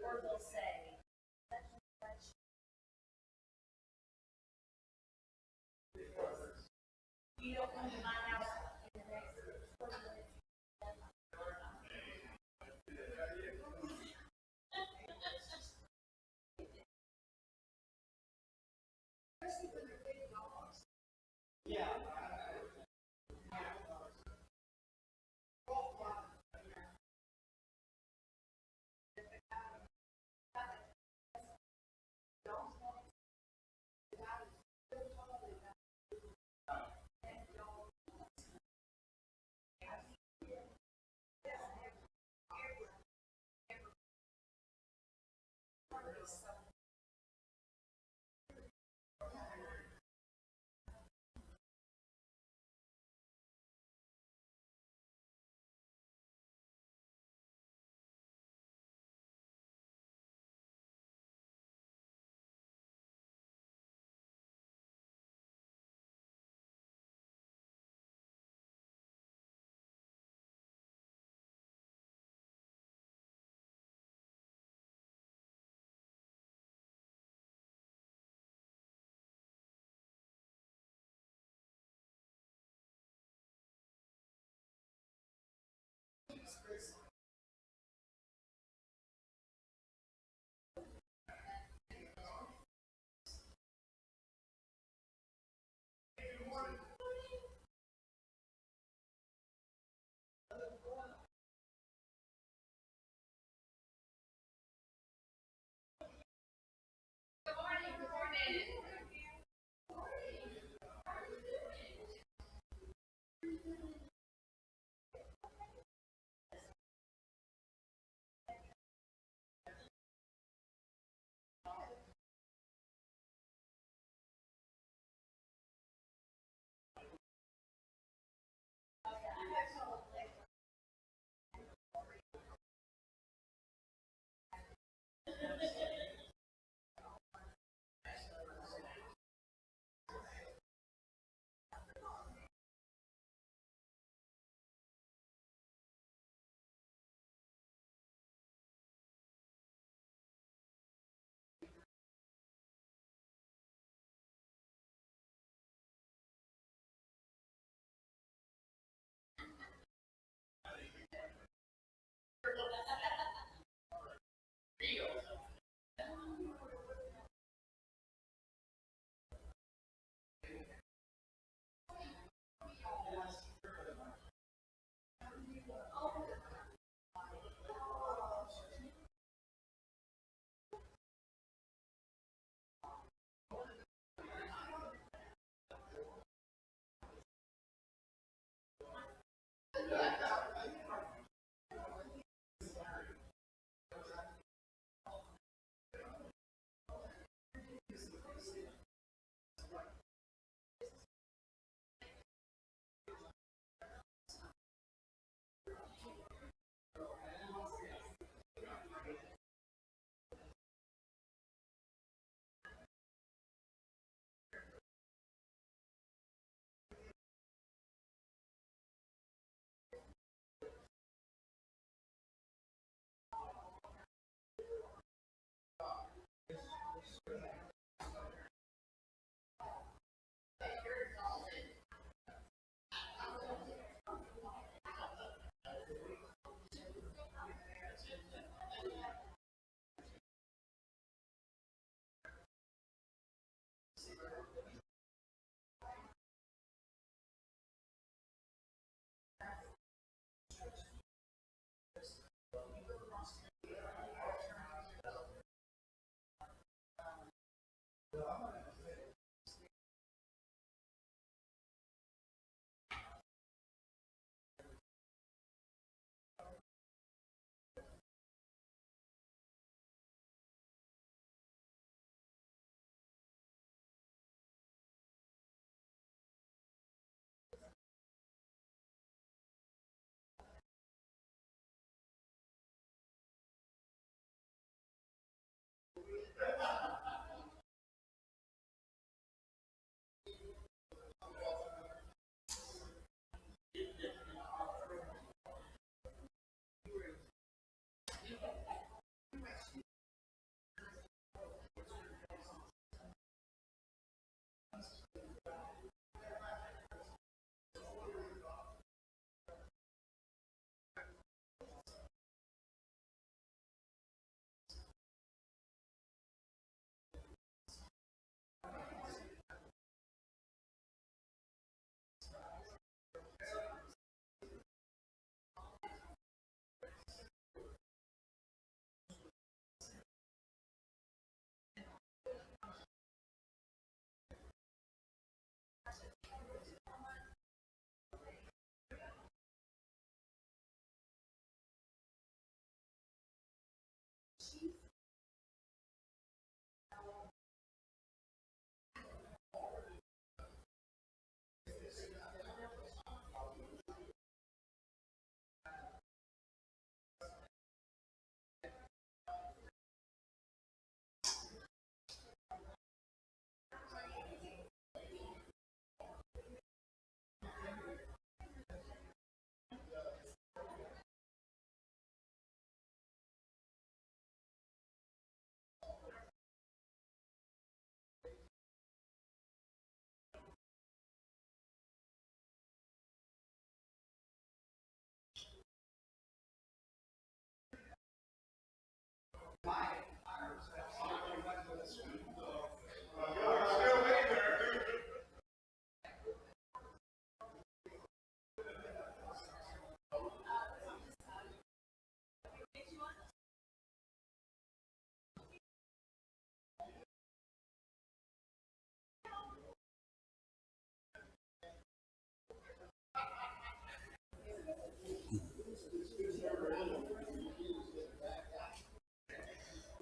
Or they'll say, you don't come to my house in the next 20 minutes.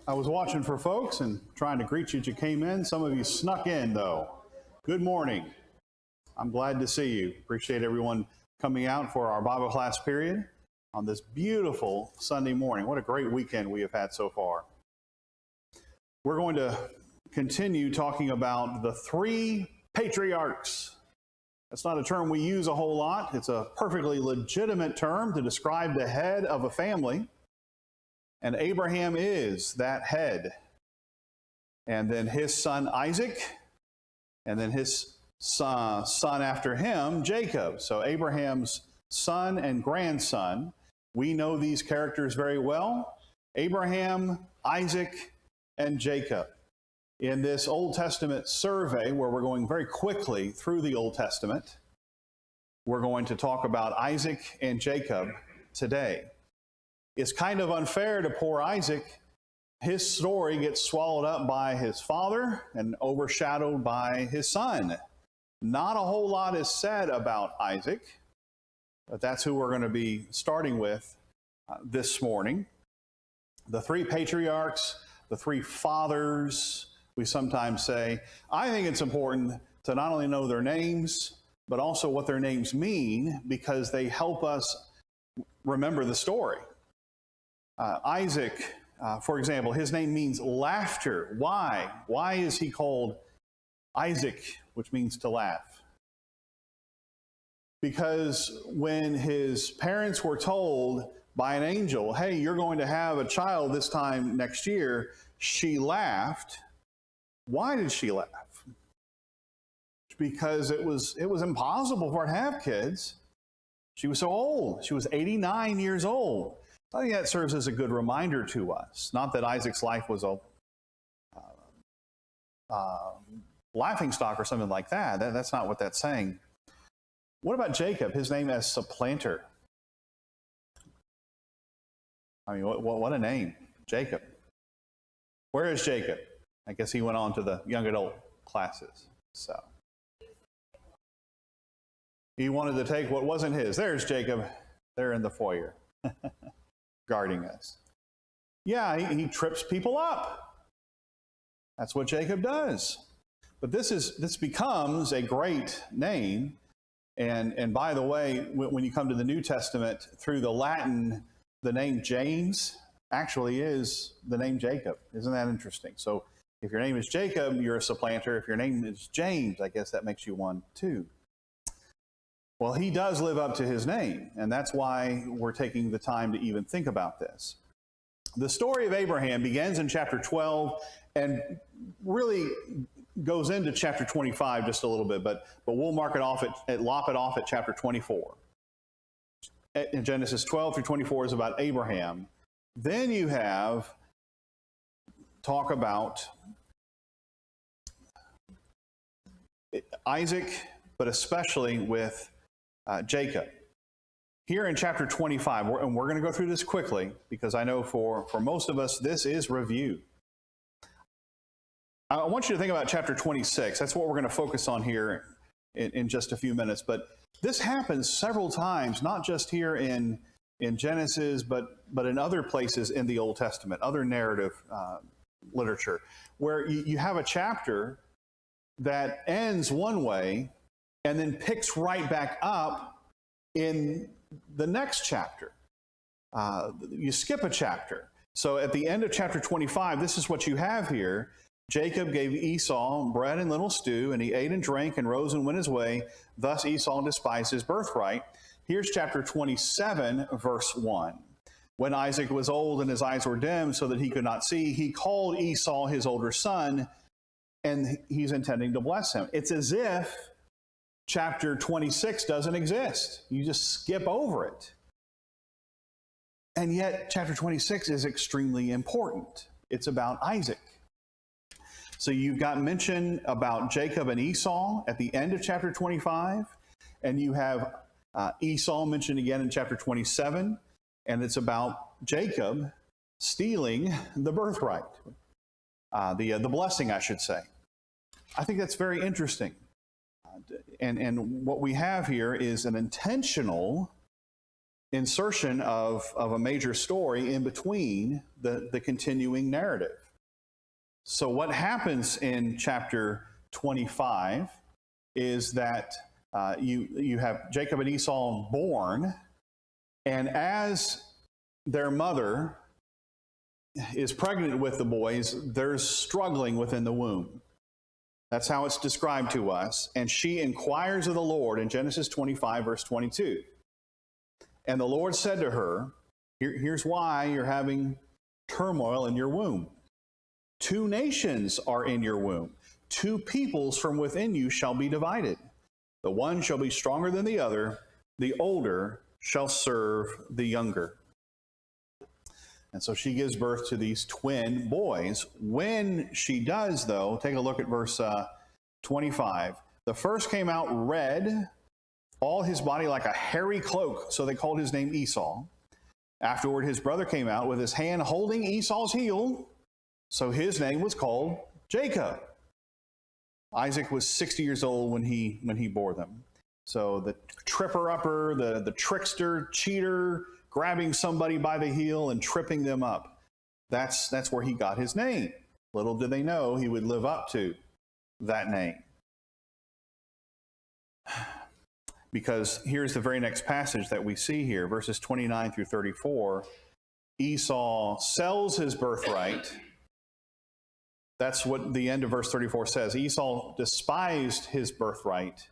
I was watching for folks and trying to greet you as you came in. Some of you snuck in, though. Good morning. I'm glad to see you. Appreciate everyone coming out for our Bible class period on this beautiful Sunday morning. What a great weekend we have had so far. We're going to continue talking about the three patriarchs. That's not a term we use a whole lot. It's a perfectly legitimate term to describe the head of a family. And Abraham is that head. And then his son Isaac, and then his son after him, Jacob. So Abraham's son and grandson. We know these characters very well. Abraham, Isaac, and Jacob. In this Old Testament survey, where we're going very quickly through the Old Testament, we're going to talk about Isaac and Jacob today. It's kind of unfair to poor Isaac. His story gets swallowed up by his father and overshadowed by his son. Not a whole lot is said about Isaac. But that's who we're going to be starting with this morning. The three patriarchs, the three fathers, we sometimes say. I think it's important to not only know their names, but also what their names mean, because they help us remember the story. Isaac, for example, his name means laughter. Why? Why is he called Isaac, which means to laugh? Because when his parents were told by an angel, hey, you're going to have a child this time next year, she laughed. Why did she laugh? Because it was impossible for her to have kids. She was so old. She was 89 years old. I think that serves as a good reminder to us. Not that Isaac's life was a laughing stock or something like that. That's not what that's saying. What about Jacob? His name as supplanter. I mean, what a name, Jacob. Where is Jacob? I guess he went on to the young adult classes. So he wanted to take what wasn't his. There's Jacob. There in the foyer, guarding us. Yeah, he trips people up. That's what Jacob does. But this becomes a great name. And by the way, when you come to the New Testament, through the Latin, the name James actually is the name Jacob. Isn't that interesting? So if your name is Jacob, you're a supplanter. If your name is James, I guess that makes you one too. Well, he does live up to his name, and that's why we're taking the time to even think about this. The story of Abraham begins in chapter 12 and really goes into chapter 25 just a little bit, but we'll lop it off at chapter 24. In Genesis 12 through 24 is about Abraham. Then you have talk about Isaac, but especially with Jacob. Here in chapter 25, and we're going to go through this quickly because I know for most of us, this is review. I want you to think about chapter 26. That's what we're going to focus on here in just a few minutes. But this happens several times, not just here in Genesis, but in other places in the Old Testament, other narrative literature, where you have a chapter that ends one way and then picks right back up in the next chapter. You skip a chapter. So at the end of chapter 25, this is what you have here. Jacob gave Esau bread and lentil stew, and he ate and drank and rose and went his way. Thus Esau despised his birthright. Here's chapter 27, verse 1. When Isaac was old and his eyes were dim so that he could not see, he called Esau his older son, and he's intending to bless him. It's as if chapter 26 doesn't exist. You just skip over it. And yet chapter 26 is extremely important. It's about Isaac. So you've got mention about Jacob and Esau at the end of chapter 25, and you have Esau mentioned again in chapter 27, and it's about Jacob stealing the birthright, the blessing, I should say. I think that's very interesting. And what we have here is an intentional insertion of a major story in between the continuing narrative. So what happens in chapter 25 is that you have Jacob and Esau born, and as their mother is pregnant with the boys, they're struggling within the womb. That's how it's described to us. And she inquires of the Lord in Genesis 25, verse 22. And the Lord said to her, here's why you're having turmoil in your womb. 2 nations are in your womb. 2 peoples from within you shall be divided. The one shall be stronger than the other. The older shall serve the younger. And so she gives birth to these twin boys. When she does, though, take a look at verse 25. The first came out red, all his body like a hairy cloak, so they called his name Esau. Afterward, his brother came out with his hand holding Esau's heel, so his name was called Jacob. Isaac was 60 years old when he bore them. So the tripper-upper, the trickster, cheater, grabbing somebody by the heel and tripping them up. That's where he got his name. Little did they know he would live up to that name. Because here's the very next passage that we see here, verses 29 through 34. Esau sells his birthright. That's what the end of verse 34 says. Esau despised his birthright.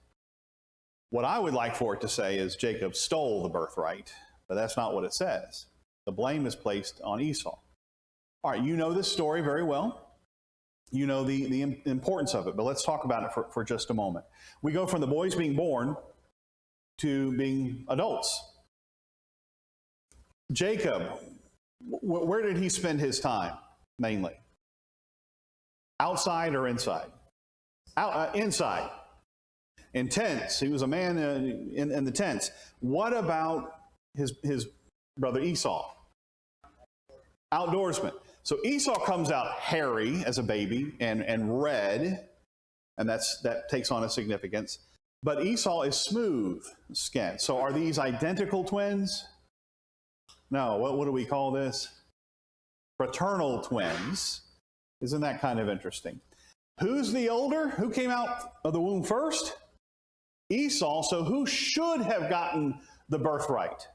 What I would like for it to say is Jacob stole the birthright, but that's not what it says. The blame is placed on Esau. All right, you know this story very well. You know the importance of it, but let's talk about it for just a moment. We go from the boys being born to being adults. Jacob, where did he spend his time mainly? Outside or inside? Inside. In tents. He was a man in the tents. What about his brother Esau? Outdoorsman. So Esau comes out hairy as a baby and red, and that takes on a significance. But Esau is smooth skinned. So are these identical twins? No. What do we call this? Fraternal twins. Isn't that kind of interesting? Who's the older? Who came out of the womb first? Esau. So who should have gotten the birthright,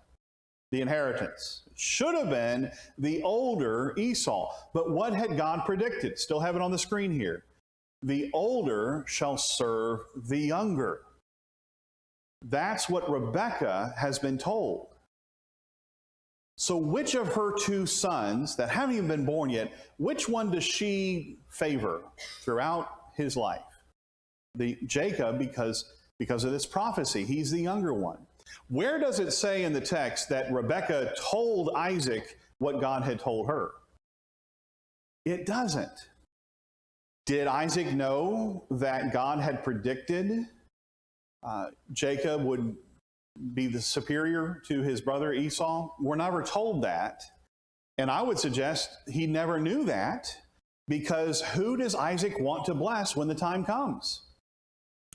the inheritance? Should have been the older Esau. But what had God predicted? Still have it on the screen here. The older shall serve the younger. That's what Rebekah has been told. So which of her two sons that haven't even been born yet, which one does she favor throughout his life? Jacob, because of this prophecy. He's the younger one. Where does it say in the text that Rebekah told Isaac what God had told her? It doesn't. Did Isaac know that God had predicted Jacob would be the superior to his brother Esau? We're never told that. And I would suggest he never knew that, because who does Isaac want to bless when the time comes?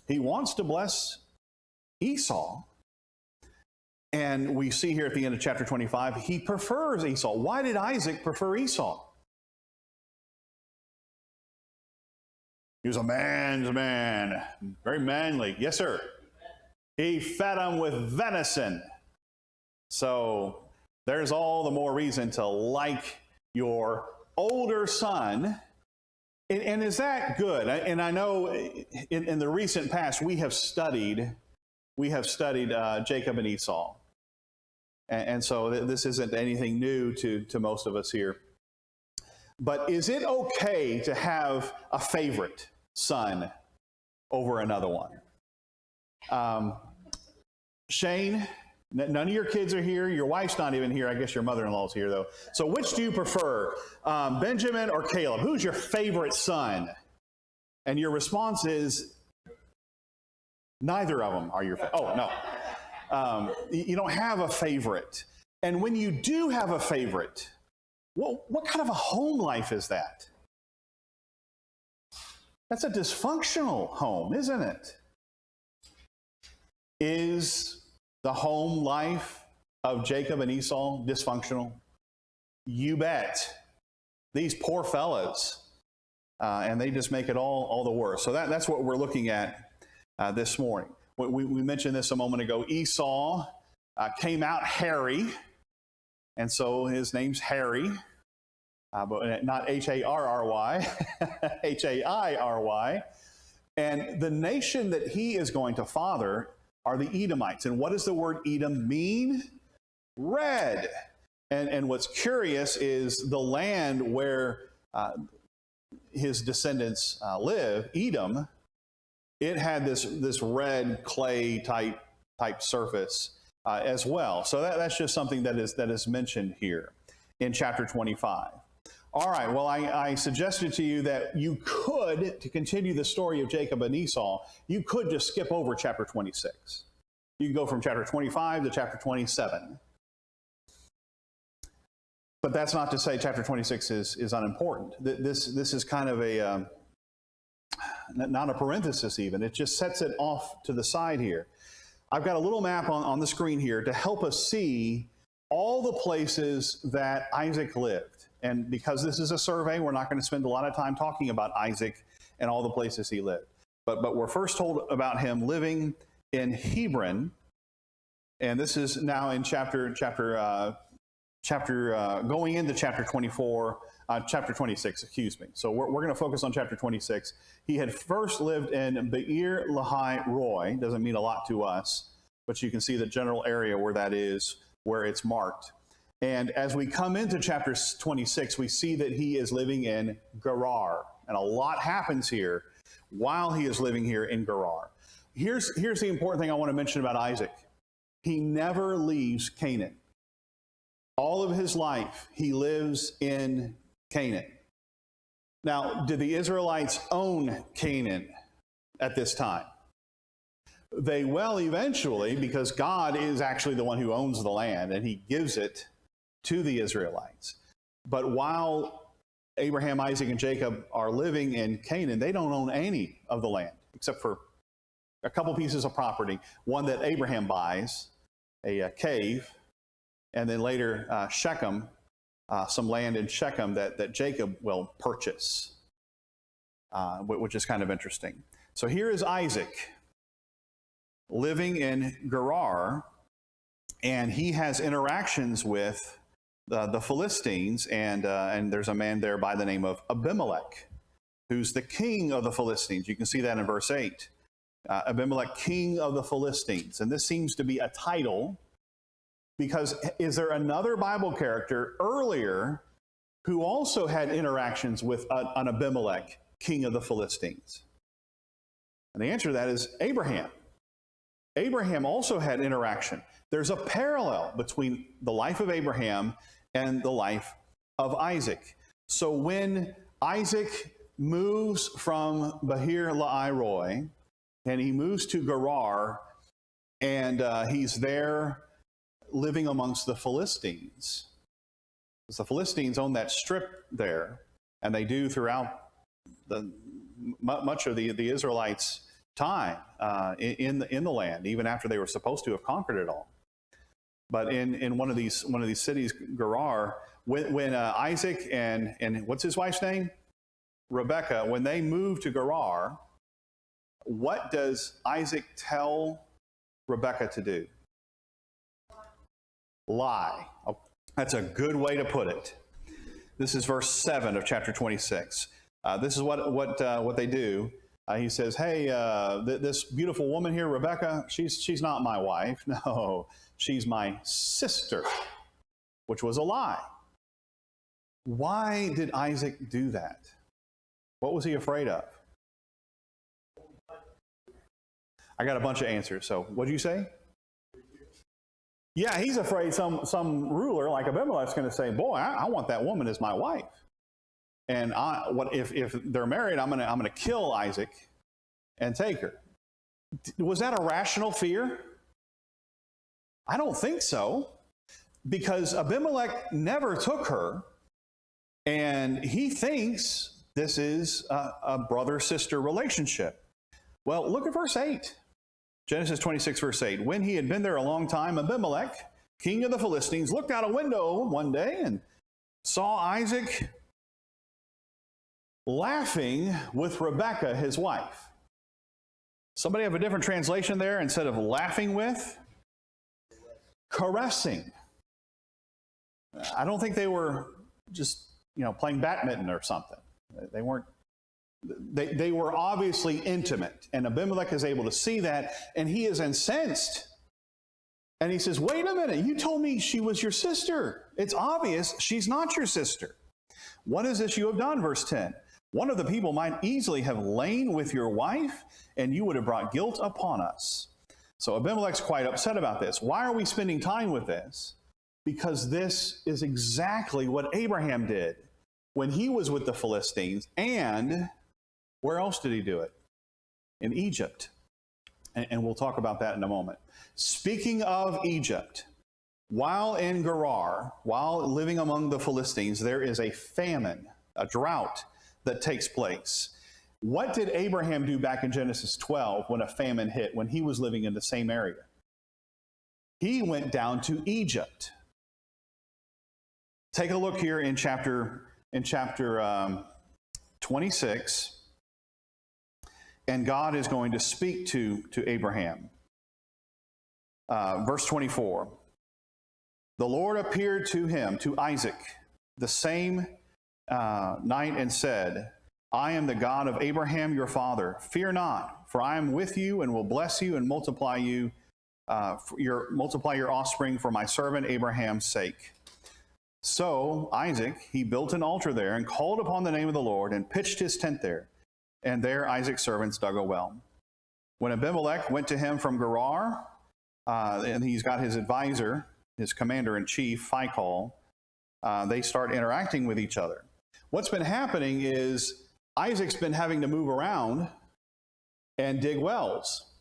He wants to bless Esau. And we see here at the end of chapter 25, he prefers Esau. Why did Isaac prefer Esau? He was a man's man, very manly. Yes, sir. He fed him with venison. So there's all the more reason to like your older son. And is that good? And I know in the recent past we have studied Jacob and Esau. And so this isn't anything new to most of us here. But is it okay to have a favorite son over another one? Shane, none of your kids are here. Your wife's not even here. I guess your mother-in-law's here, though. So which do you prefer, Benjamin or Caleb? Who's your favorite son? And your response is, neither of them are your favorite. Oh, no. You don't have a favorite. And when you do have a favorite, what kind of a home life is that? That's a dysfunctional home, isn't it? Is the home life of Jacob and Esau dysfunctional? You bet. These poor fellas, and they just make it all the worse. So that's what we're looking at this morning. We mentioned this a moment ago. Esau came out hairy, and so his name's Harry, but not Harry, Hairy. And the nation that he is going to father are the Edomites. And what does the word Edom mean? Red. And what's curious is the land where his descendants live, Edom, it had this red clay type surface as well. So that's just something that is mentioned here in chapter 25. All right, well, I suggested to you that you could, to continue the story of Jacob and Esau, you could just skip over chapter 26. You can go from chapter 25 to chapter 27. But that's not to say chapter 26 is unimportant. This is kind of a, not a parenthesis even, it just sets it off to the side here. I've got a little map on the screen here to help us see all the places that Isaac lived. And because this is a survey, we're not going to spend a lot of time talking about Isaac and all the places he lived. But we're first told about him living in Hebron, and this is now in going into chapter 24, chapter 26, excuse me. So we're going to focus on chapter 26. He had first lived in Beer Lahai Roy. Doesn't mean a lot to us, but you can see the general area where that is, where it's marked. And as we come into chapter 26, we see that he is living in Gerar. And a lot happens here while he is living here in Gerar. Here's the important thing I want to mention about Isaac. He never leaves Canaan. All of his life, he lives in Canaan. Now, did the Israelites own Canaan at this time? They will eventually, because God is actually the one who owns the land, and he gives it to the Israelites. But while Abraham, Isaac, and Jacob are living in Canaan, they don't own any of the land, except for a couple pieces of property. One that Abraham buys, a cave, and then later Shechem, some land in Shechem that Jacob will purchase, which is kind of interesting. So here is Isaac living in Gerar, and he has interactions with the Philistines, and there's a man there by the name of Abimelech, who's the king of the Philistines. You can see that in verse 8. Abimelech, king of the Philistines. And this seems to be a title, because is there another Bible character earlier who also had interactions with an Abimelech, king of the Philistines? And the answer to that is Abraham. Abraham also had interaction. There's a parallel between the life of Abraham and the life of Isaac. So when Isaac moves from Beer Lahai Roy, and he moves to Gerar, and he's there living amongst the Philistines. Because the Philistines own that strip there, and they do throughout much of the Israelites' time in the land, even after they were supposed to have conquered it all. But in one of these cities, Gerar, when Isaac and what's his wife's name? Rebecca, when they moved to Gerar, what does Isaac tell Rebecca to do? Lie. Oh, that's a good way to put it. This is verse 7 of chapter 26. This is what they do. He says, "Hey, this beautiful woman here, Rebecca, she's not my wife. No, she's my sister," which was a lie. Why did Isaac do that? What was he afraid of? I got a bunch of answers. So what did you say? Yeah, he's afraid some ruler like Abimelech's going to say, "Boy, I want that woman as my wife." And if they're married, I'm gonna kill Isaac and take her. Was that a rational fear? I don't think so, because Abimelech never took her, and he thinks this is a brother-sister relationship. Well, look at verse 8. Genesis 26, verse 8. When he had been there a long time, Abimelech, king of the Philistines, looked out a window one day and saw Isaac laughing with Rebekah, his wife. Somebody have a different translation there? Instead of laughing with, caressing. I don't think they were just, playing badminton or something. They weren't. They were obviously intimate, and Abimelech is able to see that, and he is incensed. And he says, "Wait a minute, you told me she was your sister. It's obvious she's not your sister. What is this you have done?" Verse 10. "One of the people might easily have lain with your wife, and you would have brought guilt upon us." So Abimelech's quite upset about this. Why are we spending time with this? Because this is exactly what Abraham did when he was with the Philistines. And where else did he do it? In Egypt. And we'll talk about that in a moment. Speaking of Egypt, while in Gerar, while living among the Philistines, there is a famine, a drought that takes place. What did Abraham do back in Genesis 12 when a famine hit, when he was living in the same area? he went down to Egypt. Take a look here in chapter 26, and God is going to speak to Abraham. Verse 24. The Lord appeared to him, to Isaac, the same night and said, I am the God of Abraham your father. Fear not, for I am with you and will bless you and multiply your offspring for my servant Abraham's sake. So Isaac, he built an altar there and called upon the name of the Lord and pitched his tent there. And there Isaac's servants dug a well. When Abimelech went to him from Gerar, and he's got his advisor, his commander-in-chief, Phicol, they start interacting with each other. What's been happening is Isaac's been having to move around and dig wells.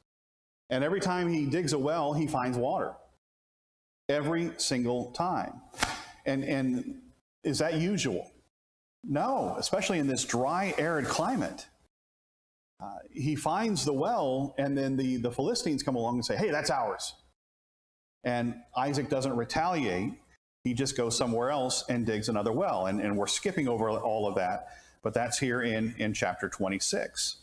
And every time he digs a well, he finds water. Every single time. And is that usual? No, especially in this dry, arid climate. He finds the well, and then the Philistines come along and say, hey, that's ours. And Isaac doesn't retaliate. He just goes somewhere else and digs another well. And we're skipping over all of that, but that's here in chapter 26.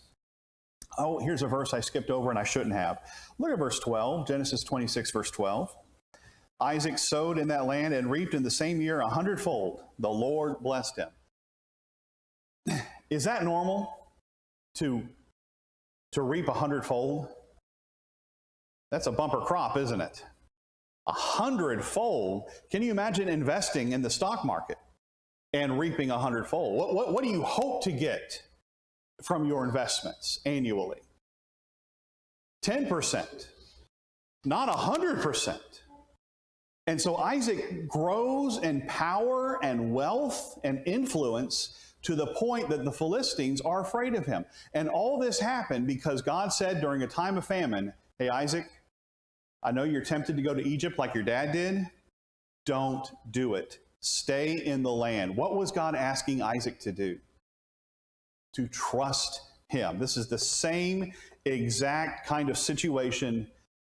Oh, here's a verse I skipped over and I shouldn't have. Look at verse 12, Genesis 26, verse 12. Isaac sowed in that land and reaped in the same year 100-fold. The Lord blessed him. Is that normal to reap 100-fold? That's a bumper crop, isn't it? 100-fold. Can you imagine investing in the stock market and reaping 100-fold? What do you hope to get from your investments annually? 10%, not 100%. And so Isaac grows in power and wealth and influence to the point that the Philistines are afraid of him. And all this happened because God said during a time of famine, hey, Isaac, I know you're tempted to go to Egypt like your dad did. Don't do it. Stay in the land. What was God asking Isaac to do? To trust him. This is the same exact kind of situation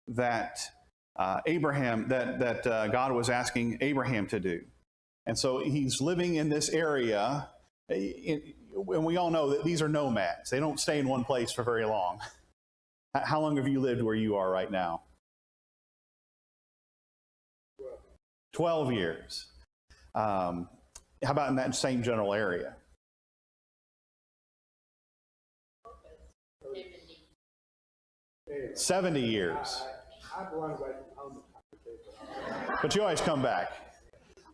that God was asking Abraham to do. And so he's living in this area, and we all know that these are nomads. They don't stay in one place for very long. How long have you lived where you are right now? 12 years. How about in that same general area? 70 years. But you always come back.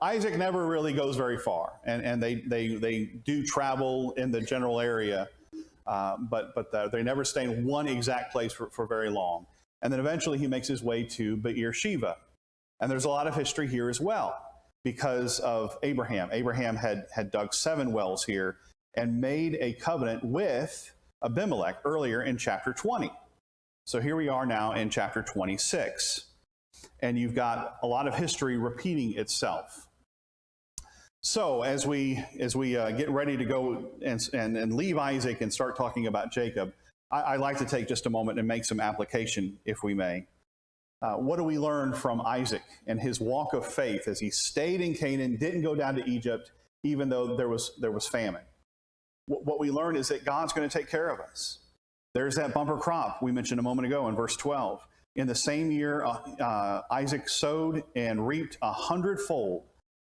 Isaac never really goes very far, and they do travel in the general area, but they never stay in one exact place for very long. And then eventually he makes his way to Beersheba. And there's a lot of history here as well because of Abraham. Abraham had dug 7 wells here and made a covenant with Abimelech earlier in chapter 20. So here we are now in chapter 26. And you've got a lot of history repeating itself. So as we get ready to go and leave Isaac and start talking about Jacob, I'd like to take just a moment and make some application, if we may. What do we learn from Isaac and his walk of faith as he stayed in Canaan, didn't go down to Egypt, even though there was famine? What we learn is that God's going to take care of us. There's that bumper crop we mentioned a moment ago in verse 12. In the same year, Isaac sowed and reaped 100-fold.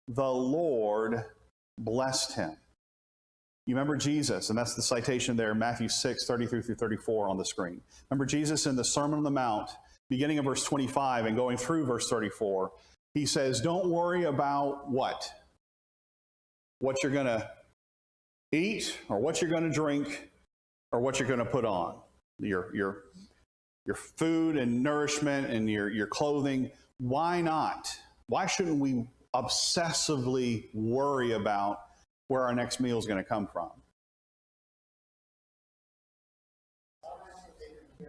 The Lord blessed him. You remember Jesus, and that's the citation there, Matthew 6, 33 through 34 on the screen. Remember Jesus in the Sermon on the Mount, beginning of verse 25 and going through verse 34, he says, don't worry about what? What you're going to eat, or what you're going to drink, or what you're going to put on. Your food and nourishment and your clothing. Why not? Why shouldn't we obsessively worry about where our next meal is going to come from?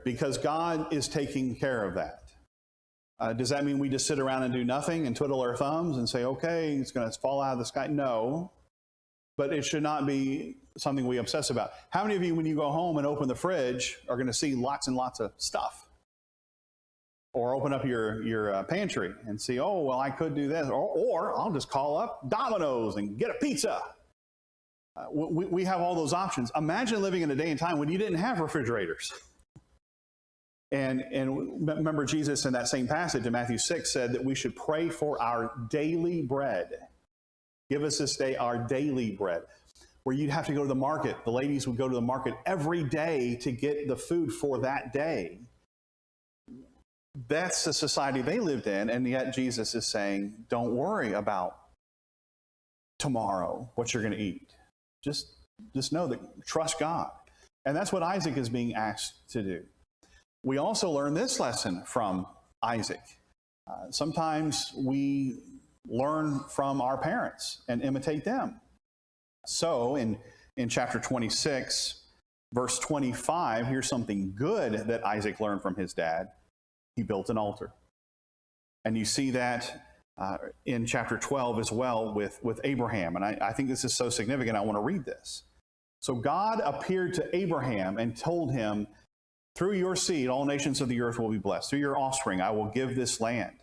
Because God is taking care of that. Does that mean we just sit around and do nothing and twiddle our thumbs and say, okay, it's going to fall out of the sky? No. But it should not be something we obsess about. How many of you, when you go home and open the fridge, are going to see lots and lots of stuff? Or open up your pantry and see, oh, well, I could do this. Or I'll just call up Domino's and get a pizza. We have all those options. Imagine living in a day and time when you didn't have refrigerators. And remember, Jesus in that same passage in Matthew 6 said that we should pray for our daily bread. Give us this day our daily bread. Where you'd have to go to the market. The ladies would go to the market every day to get the food for that day. That's the society they lived in, and yet Jesus is saying, don't worry about tomorrow, what you're going to eat. Just know that, trust God. And that's what Isaac is being asked to do. We also learn this lesson from Isaac. Sometimes we learn from our parents and imitate them. So in chapter 26, verse 25, here's something good that Isaac learned from his dad. He built an altar. And you see that in chapter 12 as well with Abraham. And I think this is so significant, I want to read this. So God appeared to Abraham and told him, through your seed, all nations of the earth will be blessed. Through your offspring, I will give this land.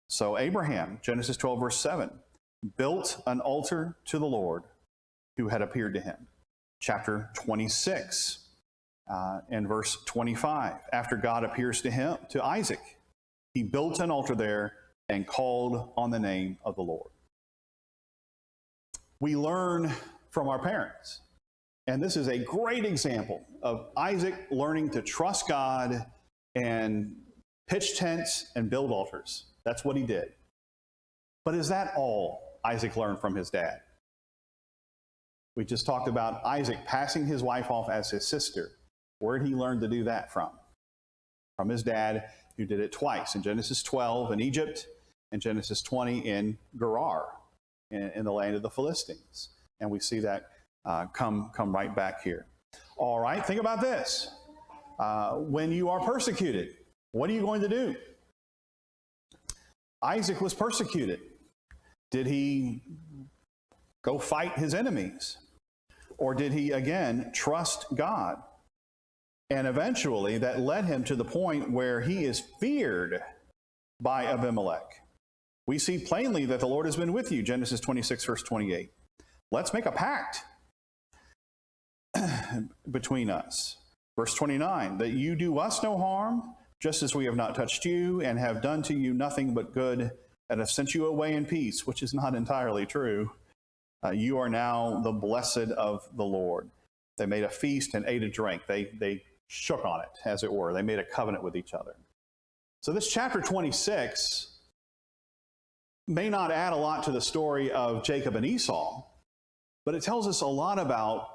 So Abraham, Genesis 12, verse 7, built an altar to the Lord who had appeared to him. Chapter 26. In verse 25, after God appears to Isaac, he built an altar there and called on the name of the Lord. We learn from our parents. And this is a great example of Isaac learning to trust God and pitch tents and build altars. That's what he did. But is that all Isaac learned from his dad? We just talked about Isaac passing his wife off as his sister. Where did he learn to do that from? From his dad, who did it twice, in Genesis 12 in Egypt, and Genesis 20 in Gerar, in the land of the Philistines. And we see that come right back here. All right, think about this. When you are persecuted, what are you going to do? Isaac was persecuted. Did he go fight his enemies? Or did he, again, trust God? And eventually that led him to the point where he is feared by Abimelech. We see plainly that the Lord has been with you, Genesis 26, verse 28. Let's make a pact between us. Verse 29, that you do us no harm, just as we have not touched you and have done to you nothing but good, and have sent you away in peace, which is not entirely true. You are now the blessed of the Lord. They made a feast and ate a drink. They shook on it, as it were. They made a covenant with each other. So this chapter 26 may not add a lot to the story of Jacob and Esau, but it tells us a lot about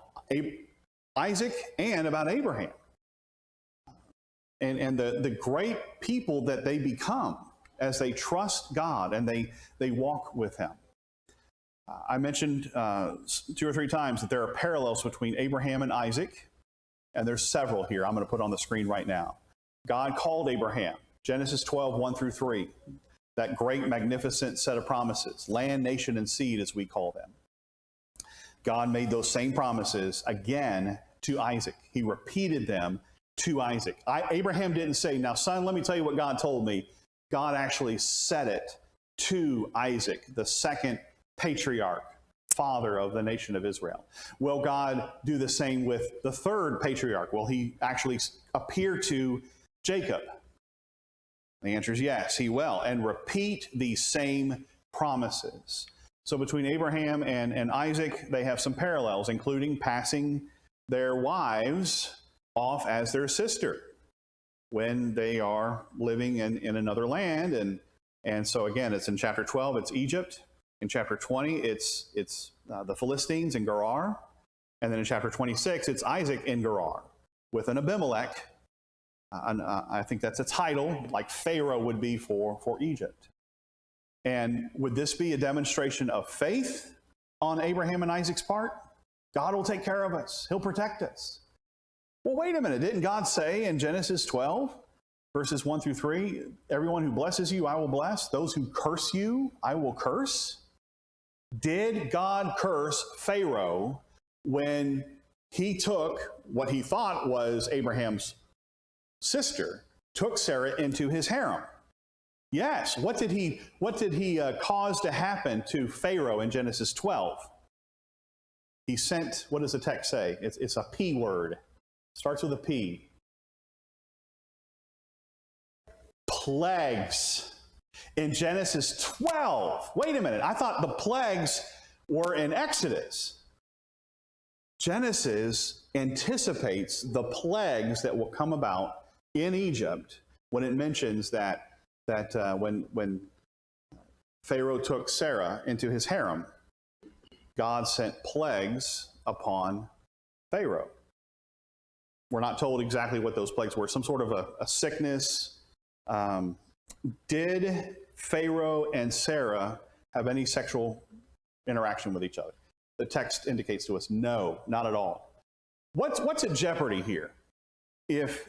Isaac and about Abraham. And the great people that they become as they trust God and they walk with him. I mentioned 2 or 3 times that there are parallels between Abraham and Isaac. And there's several here I'm going to put on the screen right now. God called Abraham, Genesis 12, 1 through 3, that great, magnificent set of promises, land, nation, and seed, as we call them. God made those same promises again to Isaac. He repeated them to Isaac. Abraham didn't say, now, son, let me tell you what God told me. God actually said it to Isaac, the second patriarch, father of the nation of Israel. Will God do the same with the third patriarch? Will he actually appear to Jacob? The answer is yes, he will, and repeat these same promises. So between Abraham and Isaac, they have some parallels, including passing their wives off as their sister when they are living in another land. And so again, it's in chapter 12, it's Egypt. In chapter 20, it's the Philistines in Gerar. And then in chapter 26, it's Isaac in Gerar with an Abimelech. I think that's a title like Pharaoh would be for Egypt. And would this be a demonstration of faith on Abraham and Isaac's part? God will take care of us. He'll protect us. Well, wait a minute. Didn't God say in Genesis 12, verses 1 through 3, everyone who blesses you, I will bless. Those who curse you, I will curse. Did God curse Pharaoh when he took what he thought was Abraham's sister, took Sarah into his harem? Yes. What did he cause to happen to Pharaoh in Genesis 12? He sent, what does the text say? It's a P word. Starts with a P. Plagues. In Genesis 12. Wait a minute. I thought the plagues were in Exodus. Genesis anticipates the plagues that will come about in Egypt when it mentions that when Pharaoh took Sarah into his harem, God sent plagues upon Pharaoh. We're not told exactly what those plagues were. Some sort of a sickness. Did Pharaoh and Sarah have any sexual interaction with each other? The text indicates to us, no, not at all. What's at jeopardy here? If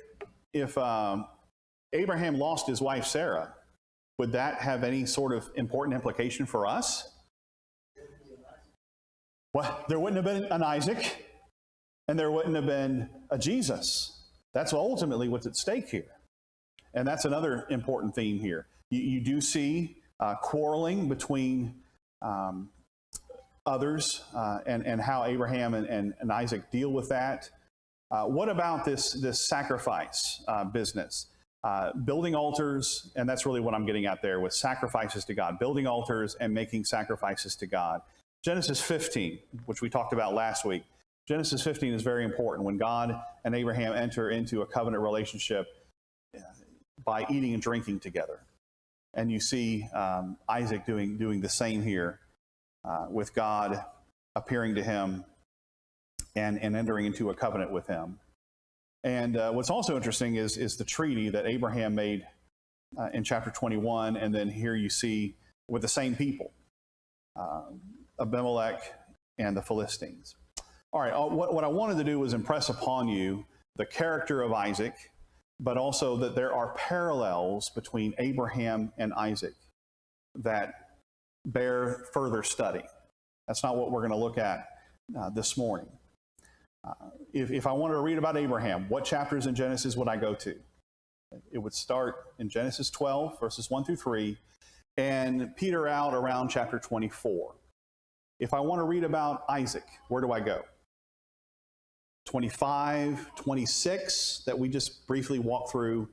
Abraham lost his wife Sarah, would that have any sort of important implication for us? Well, there wouldn't have been an Isaac, and there wouldn't have been a Jesus. That's ultimately what's at stake here. And that's another important theme here. You do see quarreling between others and how Abraham and Isaac deal with that. What about this sacrifice business? Building altars, and that's really what I'm getting at there with sacrifices to God. Building altars and making sacrifices to God. Genesis 15, which we talked about last week. Genesis 15 is very important when God and Abraham enter into a covenant relationship by eating and drinking together. And you see Isaac doing the same here with God appearing to him and entering into a covenant with him. And what's also interesting is the treaty that Abraham made in chapter 21, and then here you see with the same people, Abimelech and the Philistines. All right, what I wanted to do was impress upon you the character of Isaac, but also that there are parallels between Abraham and Isaac that bear further study. That's not what we're going to look at this morning. If I wanted to read about Abraham, what chapters in Genesis would I go to? It would start in Genesis 12, verses 1 through 3, and peter out around chapter 24. If I want to read about Isaac, where do I go? 25, 26, that we just briefly walked through,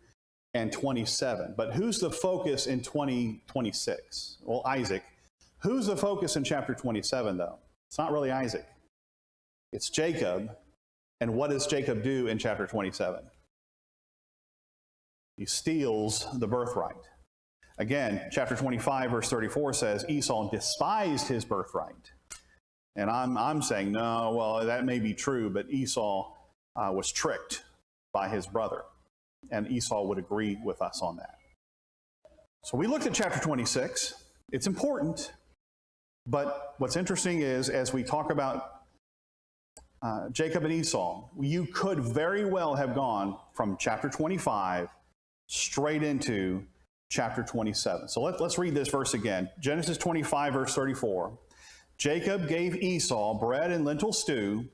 and 27. But who's the focus in 26? Well, Isaac. Who's the focus in chapter 27, though? It's not really Isaac. It's Jacob. And what does Jacob do in chapter 27? He steals the birthright. Again, chapter 25, verse 34 says Esau despised his birthright. And I'm saying, no, well, that may be true, but Esau was tricked by his brother. And Esau would agree with us on that. So we looked at chapter 26. It's important. But what's interesting is, as we talk about Jacob and Esau, you could very well have gone from chapter 25 straight into chapter 27. So let's read this verse again. Genesis 25, verse 34. Jacob gave Esau bread and lentil stew.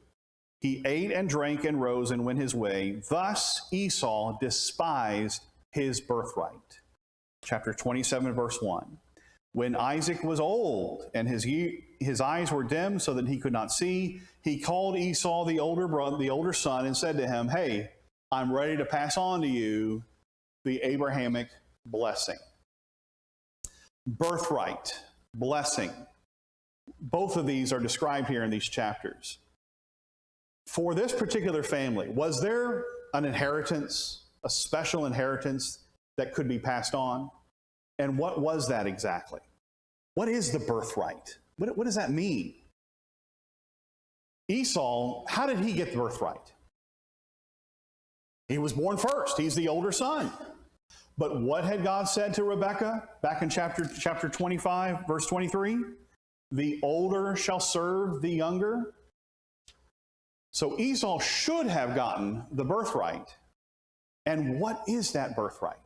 He ate and drank and rose and went his way. Thus Esau despised his birthright. Chapter 27, verse 1. When Isaac was old and his eyes were dim so that he could not see, he called Esau, the older son, and said to him, hey, I'm ready to pass on to you the Abrahamic blessing. Birthright, blessing. Both of these are described here in these chapters. For this particular family, was there an inheritance, a special inheritance that could be passed on? And what was that exactly? What is the birthright? What does that mean? Esau, how did he get the birthright? He was born first. He's the older son. But what had God said to Rebekah back in chapter 25, verse 23? The older shall serve the younger. So Esau should have gotten the birthright. And what is that birthright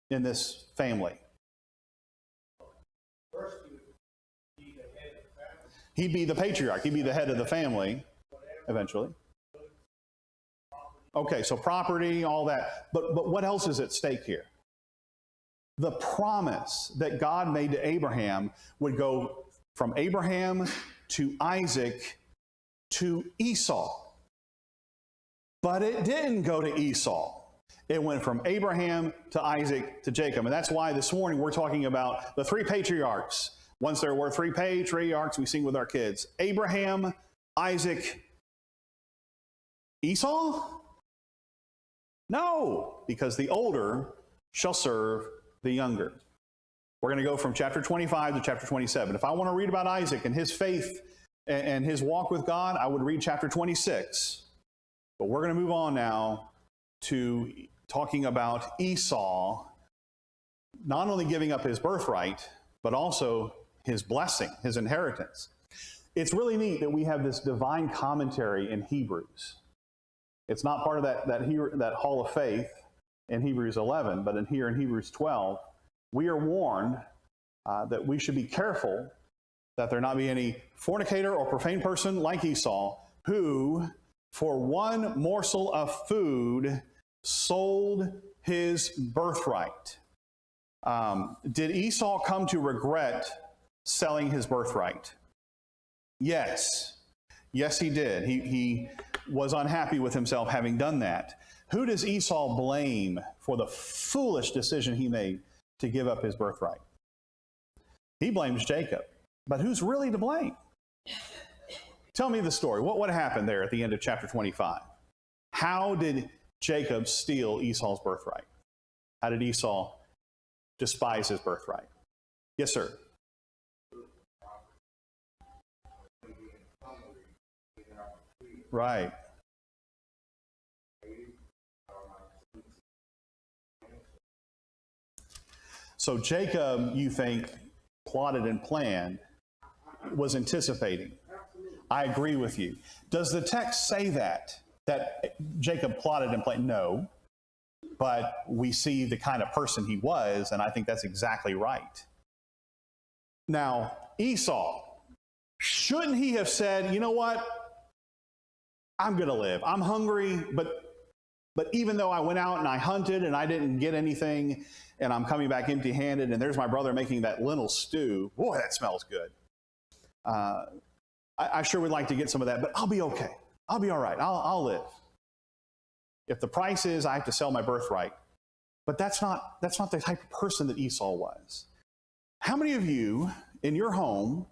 in this family? First, he'd be the head of the family. He'd be the patriarch. He'd be the head of the family eventually. Okay, so property, all that. But what else is at stake here? the promise that God made to Abraham would go from Abraham to Isaac to Esau. But it didn't go to Esau. It went from Abraham to Isaac to Jacob. And that's why this morning we're talking about the three patriarchs. Once there were three patriarchs, we sing with our kids. Abraham, Isaac, Esau? No, because the older shall serve the younger. We're going to go from chapter 25 to chapter 27. If I want to read about Isaac and his faith and his walk with God, I would read chapter 26. But we're going to move on now to talking about Esau, not only giving up his birthright, but also his blessing, his inheritance. It's really neat that we have this divine commentary in Hebrews. It's not part of that hall of faith in Hebrews 11, but here in Hebrews 12, we are warned that we should be careful that there not be any fornicator or profane person like Esau, who for one morsel of food sold his birthright. Did Esau come to regret selling his birthright? Yes. Yes, he did. He was unhappy with himself having done that. Who does Esau blame for the foolish decision he made to give up his birthright? He blames Jacob. But who's really to blame? Tell me the story. What happened there at the end of chapter 25? How did Jacob steal Esau's birthright? How did Esau despise his birthright? Yes, sir. Right. So Jacob, you think, plotted and planned, was anticipating. I agree with you. Does the text say that Jacob plotted and planned? No. But we see the kind of person he was, and I think that's exactly right. Now, Esau, shouldn't he have said, you know what? I'm going to live. I'm hungry, but even though I went out and I hunted and I didn't get anything, and I'm coming back empty-handed, and there's my brother making that lentil stew. Boy, that smells good. I sure would like to get some of that, but I'll be okay. I'll be all right. I'll live. If the price is I have to sell my birthright. But that's not the type of person that Esau was. How many of you in your home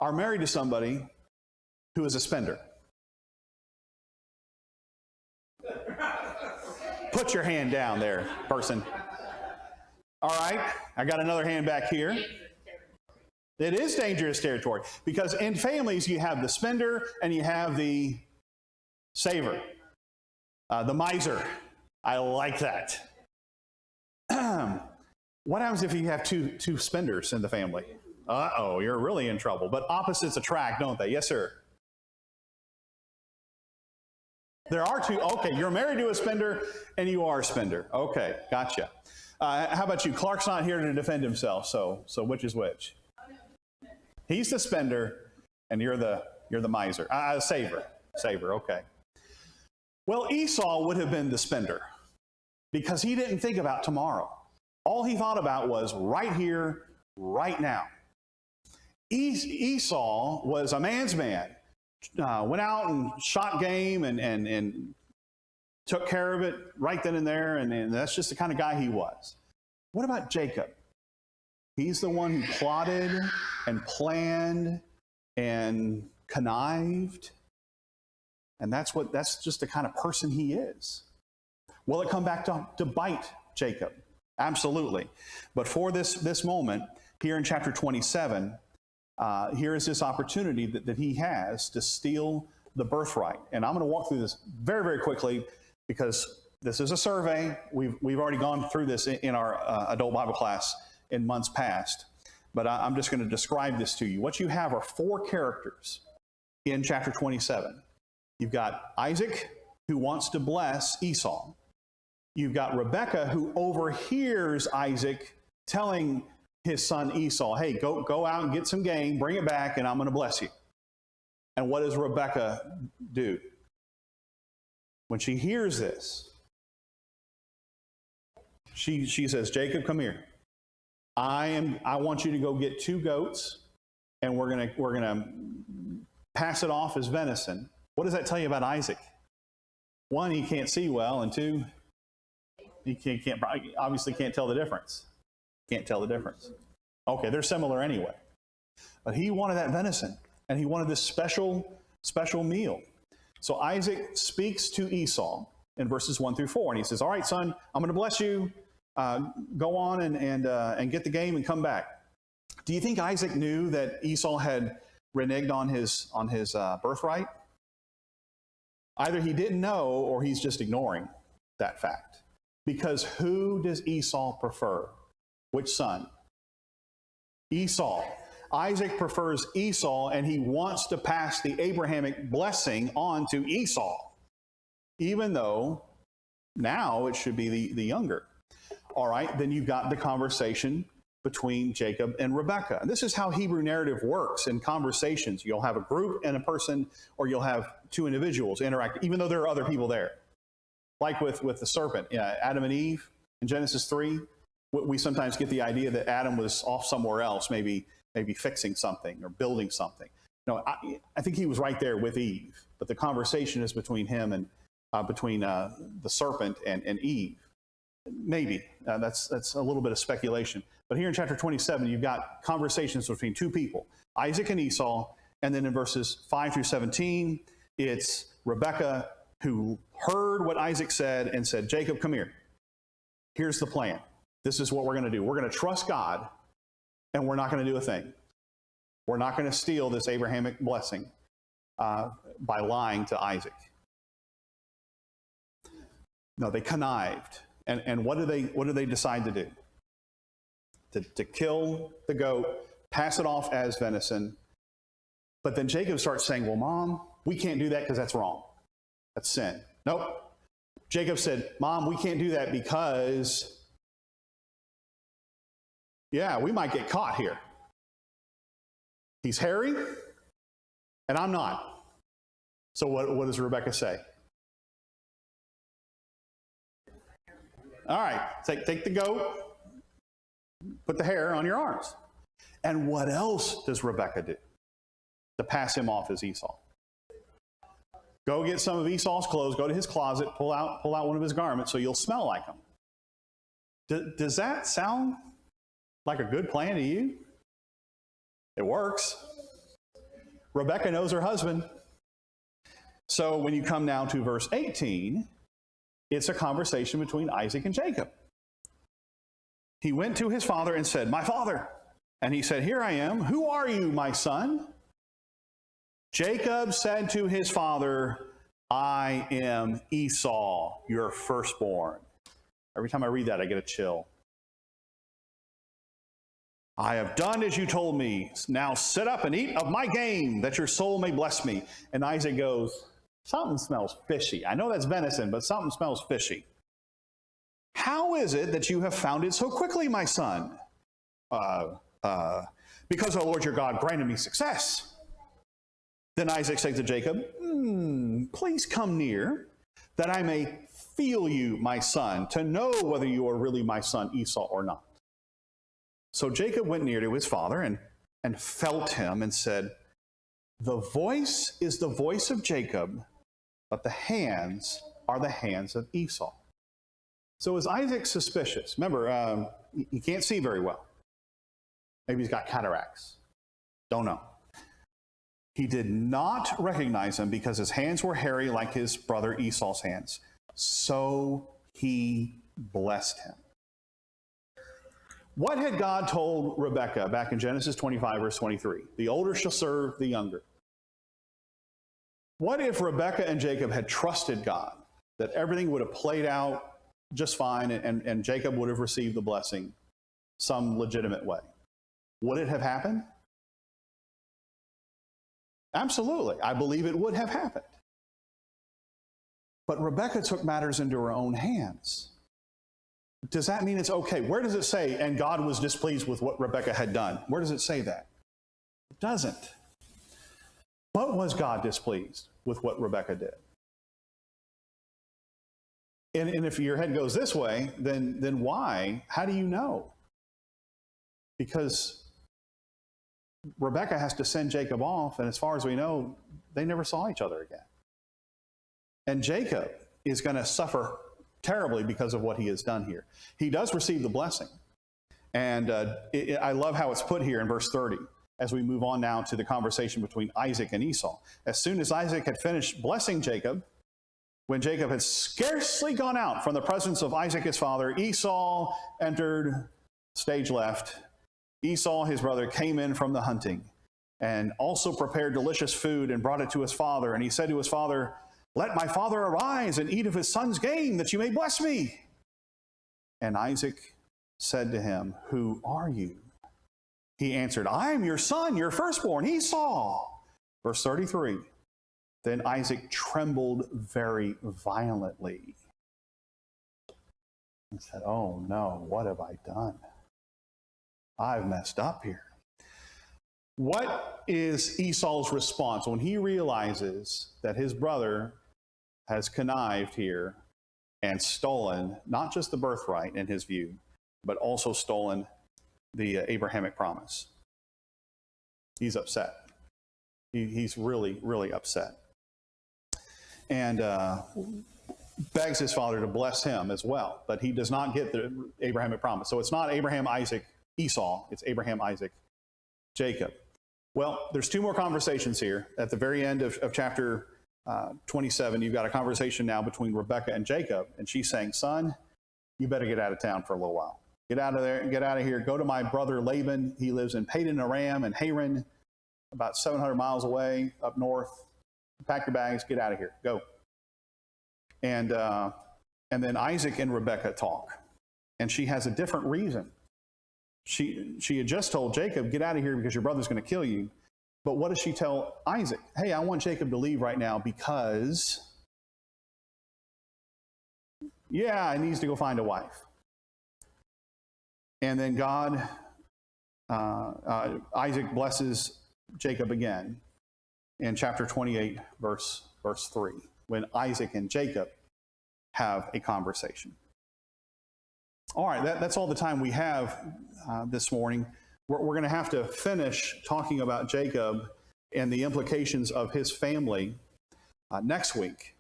are married to somebody who is a spender? Put your hand down there, person. All right, I got another hand back here. It is dangerous territory because in families you have the spender and you have the saver, the miser. I like that. What happens if you have two spenders in the family? Uh-oh, you're really in trouble. But opposites attract, don't they? Yes, sir. There are two. Okay, you're married to a spender and you are a spender. Okay, gotcha. How about you? Clark's not here to defend himself, so which is which? He's the spender and you're the miser. Saver. Okay. Well, Esau would have been the spender because he didn't think about tomorrow. All he thought about was right here, right now. Esau was a man's man. Went out and shot game and took care of it right then and there, and that's just the kind of guy he was. What about Jacob? He's the one who plotted and planned and connived, and that's just the kind of person he is. Will it come back to bite Jacob? Absolutely. But for this moment, here in chapter 27, here is this opportunity that he has to steal the birthright. And I'm going to walk through this very, very quickly because this is a survey. We've already gone through this in our adult Bible class in months past. But I'm just going to describe this to you. What you have are four characters in chapter 27. You've got Isaac, who wants to bless Esau. You've got Rebekah, who overhears Isaac telling his son Esau, hey, go out and get some game, bring it back, and I'm going to bless you. And what does Rebekah do? When she hears this, she says, Jacob, come here. I want you to go get 2 goats, and we're gonna pass it off as venison. What does that tell you about Isaac? 1, he can't see well, and 2, he obviously can't tell the difference. Can't tell the difference. Okay, they're similar anyway. But he wanted that venison, and he wanted this special meal. So Isaac speaks to Esau in verses 1 through 4, and he says, all right, son, I'm going to bless you. Go on and get the game and come back. Do you think Isaac knew that Esau had reneged on his birthright? Either he didn't know, or he's just ignoring that fact. Because who does Esau prefer? Which son? Esau. Isaac prefers Esau, and he wants to pass the Abrahamic blessing on to Esau, even though now it should be the younger. All right, then you've got the conversation between Jacob and Rebekah. And this is how Hebrew narrative works in conversations. You'll have a group and a person, or you'll have 2 individuals interact, even though there are other people there. Like with the serpent, Adam and Eve in Genesis 3, we sometimes get the idea that Adam was off somewhere else, maybe fixing something or building something. No, I think he was right there with Eve, but the conversation is between him and between the serpent and Eve. Maybe that's a little bit of speculation. But here in chapter 27, you've got conversations between 2 people, Isaac and Esau, and then in verses 5 through 17, it's Rebekah who heard what Isaac said and said, Jacob, come here. Here's the plan. This is what we're going to do. We're going to trust God, and we're not going to do a thing. We're not going to steal this Abrahamic blessing by lying to Isaac. No, they connived. And what do they decide to do? To kill the goat, pass it off as venison. But then Jacob starts saying, well, Mom, we can't do that because that's wrong. That's sin. Nope. Jacob said, Mom, we can't do that because, we might get caught here. He's hairy, and I'm not. So what does Rebekah say? All right, take the goat, put the hair on your arms. And what else does Rebekah do to pass him off as Esau? Go get some of Esau's clothes, go to his closet, pull out one of his garments so you'll smell like him. Does that sound like a good plan to you? It works. Rebekah knows her husband. So when you come now to verse 18, it's a conversation between Isaac and Jacob. He went to his father and said, my father. And he said, here I am. Who are you, my son? Jacob said to his father, I am Esau, your firstborn. Every time I read that, I get a chill. I have done as you told me. Now sit up and eat of my game, that your soul may bless me. And Isaac goes, something smells fishy. I know that's venison, but something smells fishy. How is it that you have found it so quickly, my son? Because the Lord your God granted me success. Then Isaac said to Jacob, please come near, that I may feel you, my son, to know whether you are really my son Esau or not. So Jacob went near to his father and felt him and said, the voice is the voice of Jacob, but the hands are the hands of Esau. So is Isaac suspicious? Remember, he can't see very well. Maybe he's got cataracts. Don't know. He did not recognize him because his hands were hairy like his brother Esau's hands. So he blessed him. What had God told Rebekah back in Genesis 25, verse 23? The older shall serve the younger. What if Rebekah and Jacob had trusted God, that everything would have played out just fine and Jacob would have received the blessing some legitimate way? Would it have happened? Absolutely. I believe it would have happened. But Rebekah took matters into her own hands. Does that mean it's okay? Where does it say, and God was displeased with what Rebekah had done? Where does it say that? It doesn't. But was God displeased with what Rebekah did? And if your head goes this way, then why? How do you know? Because Rebekah has to send Jacob off, and as far as we know, they never saw each other again. And Jacob is going to suffer terribly because of what he has done here. He does receive the blessing. And I love how it's put here in verse 30, as we move on now to the conversation between Isaac and Esau. As soon as Isaac had finished blessing Jacob, when Jacob had scarcely gone out from the presence of Isaac his father, Esau entered, stage left. Esau, his brother, came in from the hunting and also prepared delicious food and brought it to his father. And he said to his father, "Let my father arise and eat of his son's game, that you may bless me." And Isaac said to him, "Who are you?" He answered, "I am your son, your firstborn, Esau." Verse 33, then Isaac trembled very violently and said, "Oh no, what have I done? I've messed up here." What is Esau's response when he realizes that his brother has connived here and stolen not just the birthright in his view, but also stolen the Abrahamic promise? He's upset. He's really, really upset. And begs his father to bless him as well, but he does not get the Abrahamic promise. So it's not Abraham, Isaac, Esau. It's Abraham, Isaac, Jacob. Well, there's two more conversations here. At the very end of chapter 27, you've got a conversation now between Rebekah and Jacob, and she's saying, "Son, you better get out of town for a little while. Get out of there, get out of here. Go to my brother Laban. He lives in Padan Aram and Haran, about 700 miles away up north. Pack your bags, get out of here, go." And then Isaac and Rebekah talk, and she has a different reason. She had just told Jacob, "Get out of here because your brother's going to kill you." But what does she tell Isaac? "Hey, I want Jacob to leave right now because, yeah, he needs to go find a wife." And then Isaac blesses Jacob again in chapter 28, verse 3, when Isaac and Jacob have a conversation. All right, that's all the time we have this morning. We're going to have to finish talking about Jacob and the implications of his family next week.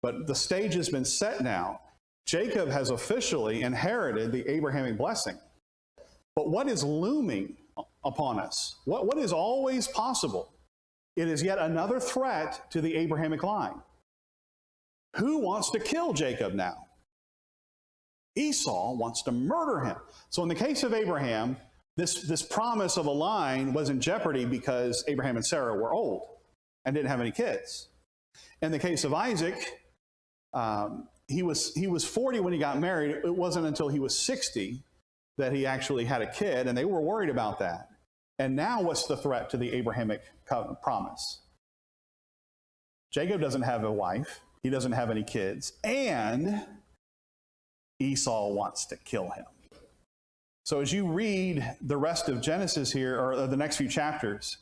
But the stage has been set now. Jacob has officially inherited the Abrahamic blessing. But what is looming upon us? What is always possible? It is yet another threat to the Abrahamic line. Who wants to kill Jacob now? Esau wants to murder him. So in the case of Abraham, this promise of a line was in jeopardy because Abraham and Sarah were old and didn't have any kids. In the case of Isaac, he was 40 when he got married. It wasn't until he was 60 that he actually had a kid, and they were worried about that. And now what's the threat to the Abrahamic promise? Jacob doesn't have a wife. He doesn't have any kids. And Esau wants to kill him. So as you read the rest of Genesis here, or the next few chapters,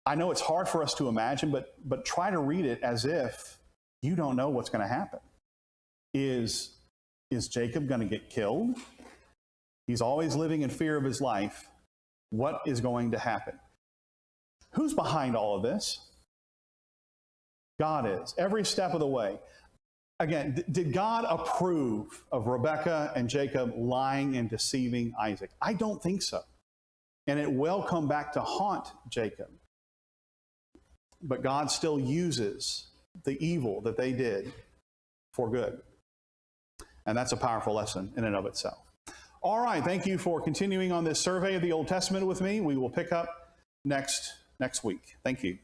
I know it's hard for us to imagine, but try to read it as if you don't know what's going to happen. Is Jacob going to get killed? He's always living in fear of his life. What is going to happen? Who's behind all of this? God is, every step of the way. Again, did God approve of Rebekah and Jacob lying and deceiving Isaac? I don't think so. And it will come back to haunt Jacob. But God still uses the evil that they did for good. And that's a powerful lesson in and of itself. All right, thank you for continuing on this survey of the Old Testament with me. We will pick up next week. Thank you.